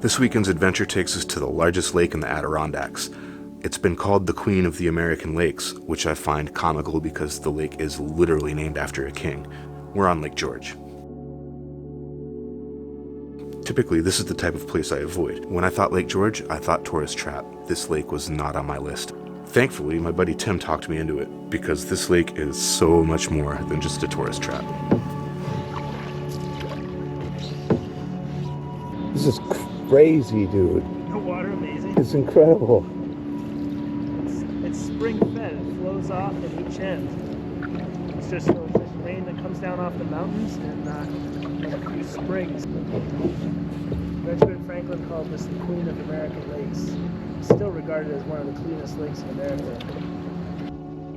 This weekend's adventure takes us to the largest lake in the Adirondacks. It's been called the Queen of the American Lakes, which I find comical because the lake is literally named after a king. We're on Lake George. Typically, this is the type of place I avoid. When I thought Lake George, I thought tourist trap. This lake was not on my list. Thankfully, my buddy Tim talked me into it, because this lake is so much more than just a tourist trap. This is crazy, dude. The water amazing. It's incredible. It's spring fed. It flows off at each end. It's just rain that comes down off the mountains and a few springs. Benjamin Franklin called this the Queen of American Lakes. It's still regarded as one of the cleanest lakes in America.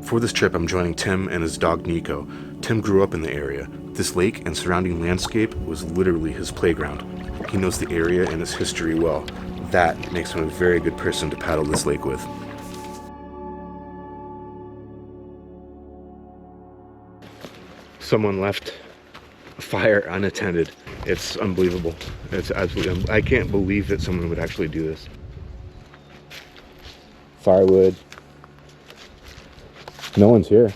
For this trip, I'm joining Tim and his dog Niko. Tim grew up in the area. This lake and surrounding landscape was literally his playground. He knows the area and its history well. That makes him a very good person to paddle this lake with. Someone left a fire unattended. It's unbelievable. It's absolutely, I can't believe that someone would actually do this. Firewood. No one's here.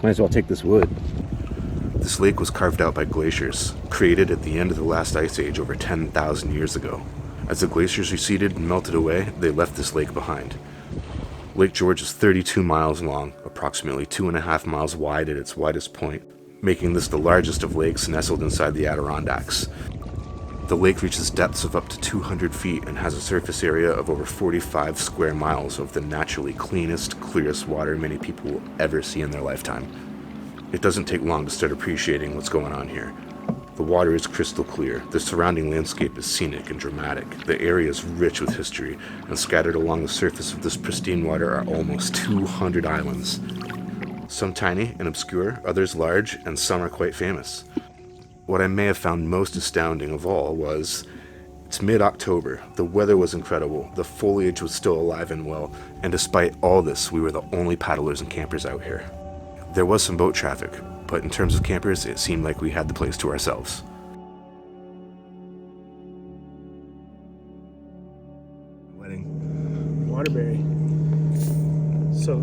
Might as well take this wood. This lake was carved out by glaciers, created at the end of the last ice age over 10,000 years ago. As the glaciers receded and melted away, they left this lake behind. Lake George is 32 miles long, approximately 2.5 miles wide at its widest point, making this the largest of lakes nestled inside the Adirondacks. The lake reaches depths of up to 200 feet and has a surface area of over 45 square miles of the naturally cleanest, clearest water many people will ever see in their lifetime. It doesn't take long to start appreciating what's going on here. The water is crystal clear, the surrounding landscape is scenic and dramatic, the area is rich with history, and scattered along the surface of this pristine water are almost 200 islands. Some tiny and obscure, others large, and some are quite famous. What I may have found most astounding of all was, it's mid-October, the weather was incredible, the foliage was still alive and well, and despite all this, we were the only paddlers and campers out here. There was some boat traffic, but in terms of campers, it seemed like we had the place to ourselves. Wedding. Waterbury. So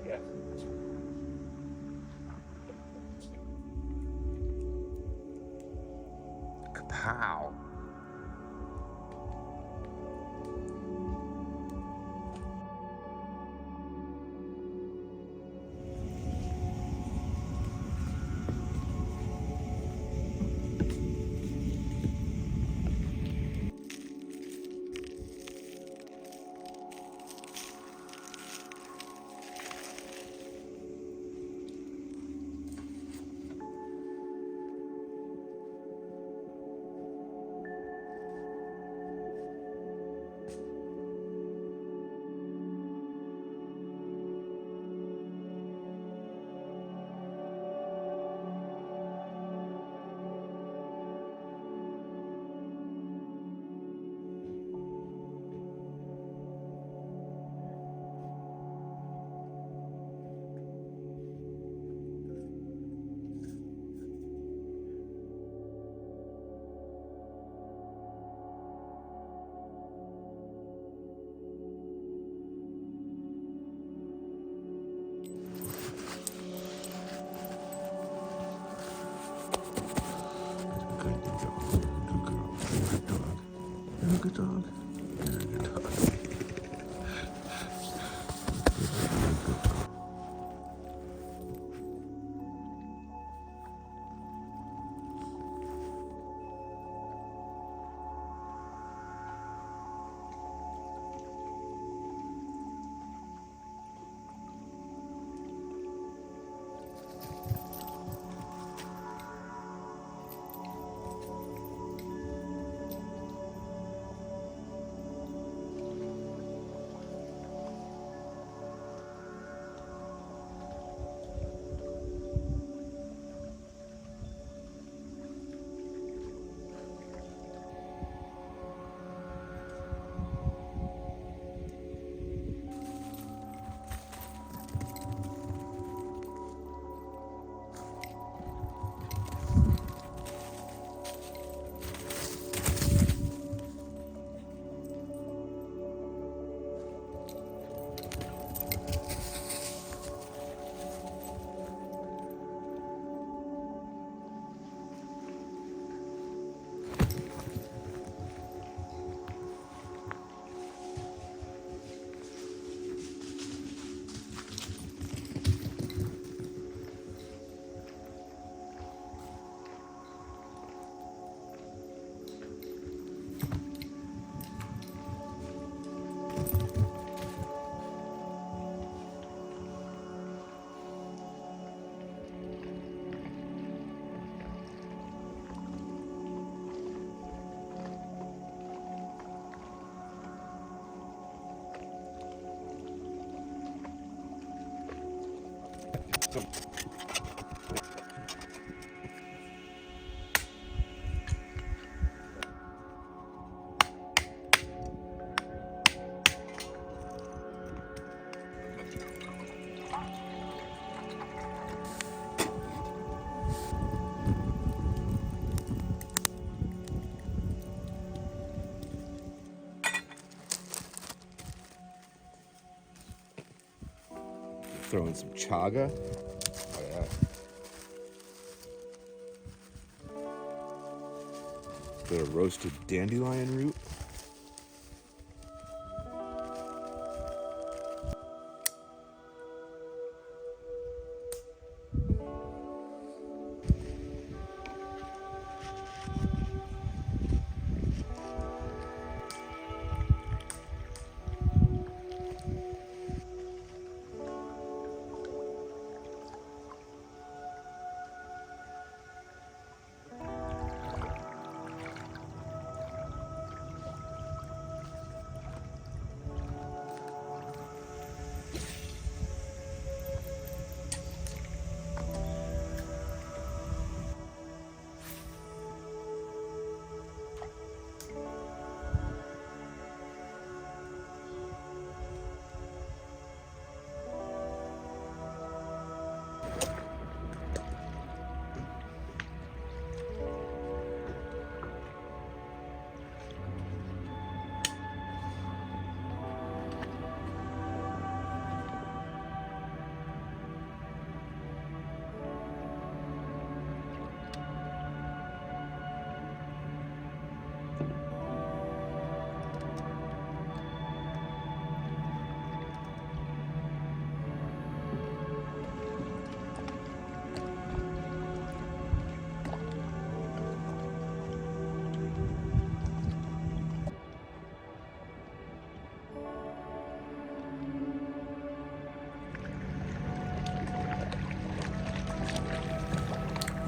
yeah. Kapow! Good dog. You're a good dog. Throw in some chaga. Oh yeah. Bit of roasted dandelion root.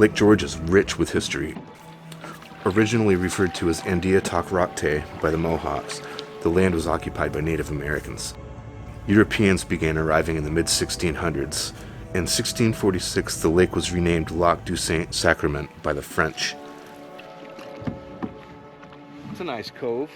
Lake George is rich with history. Originally referred to as Andiatakrakte by the Mohawks, the land was occupied by Native Americans. Europeans began arriving in the mid-1600s. In 1646, the lake was renamed Lac du Saint-Sacrement by the French. It's a nice cove.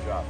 job.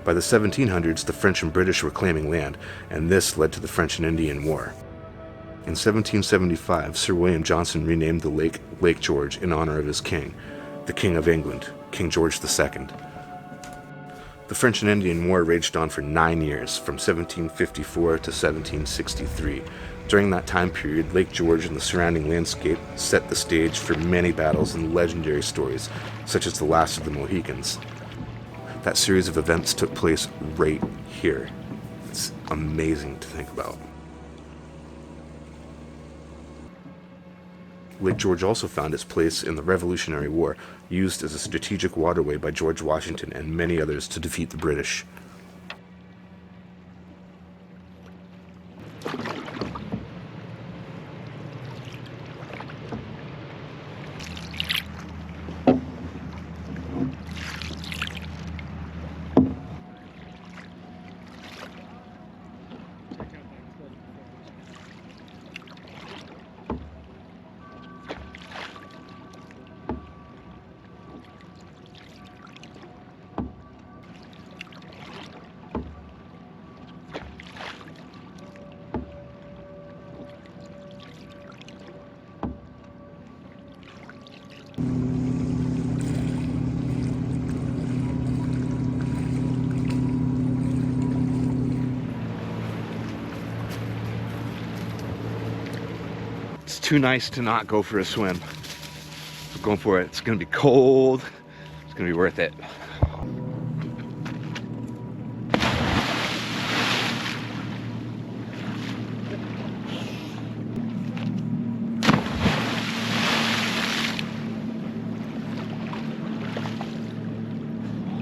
By the 1700s, the French and British were claiming land, and this led to the French and Indian War. In 1775, Sir William Johnson renamed the lake Lake George in honor of his king, the King of England, King George II. The French and Indian War raged on for 9 years, from 1754 to 1763. During that time period, Lake George and the surrounding landscape set the stage for many battles and legendary stories, such as the Last of the Mohicans. That series of events took place right here. It's amazing to think about. Lake George also found its place in the Revolutionary War, used as a strategic waterway by George Washington and many others to defeat the British. It's too nice to not go for a swim. I'm going for it. It's gonna be cold. It's gonna be worth it.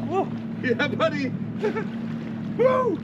Whoa! Yeah, buddy. Woo!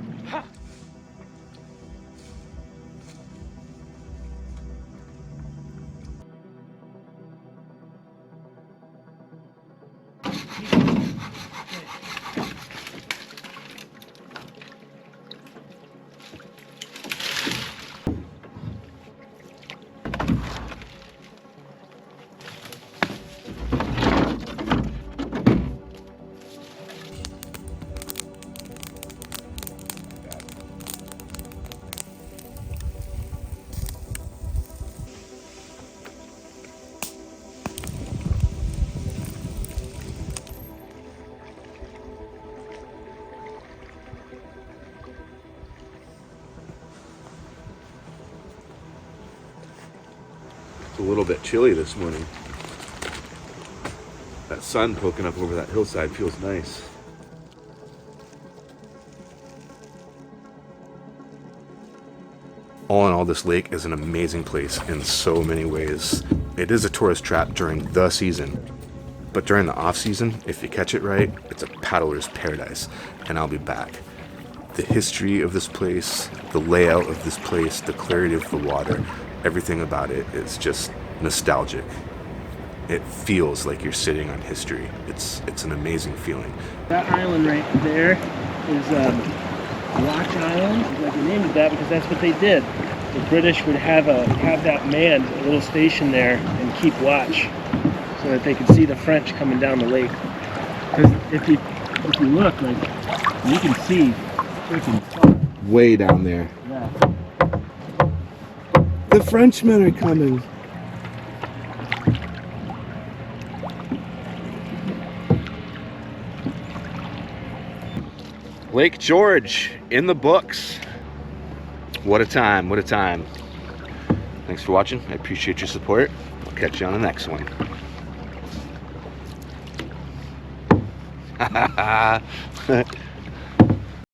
A little bit chilly this morning. That sun poking up over that hillside feels nice. All in all, this lake is an amazing place in so many ways. It is a tourist trap during the season, but during the off season, if you catch it right, it's a paddler's paradise, and I'll be back. The history of this place, the layout of this place, the clarity of the water, everything about it is just nostalgic. It feels like you're sitting on history. It's an amazing feeling. That island right there is Watch Island. Like they named it that because that's what they did. The British would have that manned, a little station there, and keep watch so that they could see the French coming down the lake. Because if you look, like you can see freaking far. Way down there. Yeah. The Frenchmen are coming. Lake George in the books. What a time, what a time. Thanks for watching. I appreciate your support. I'll catch you on the next one.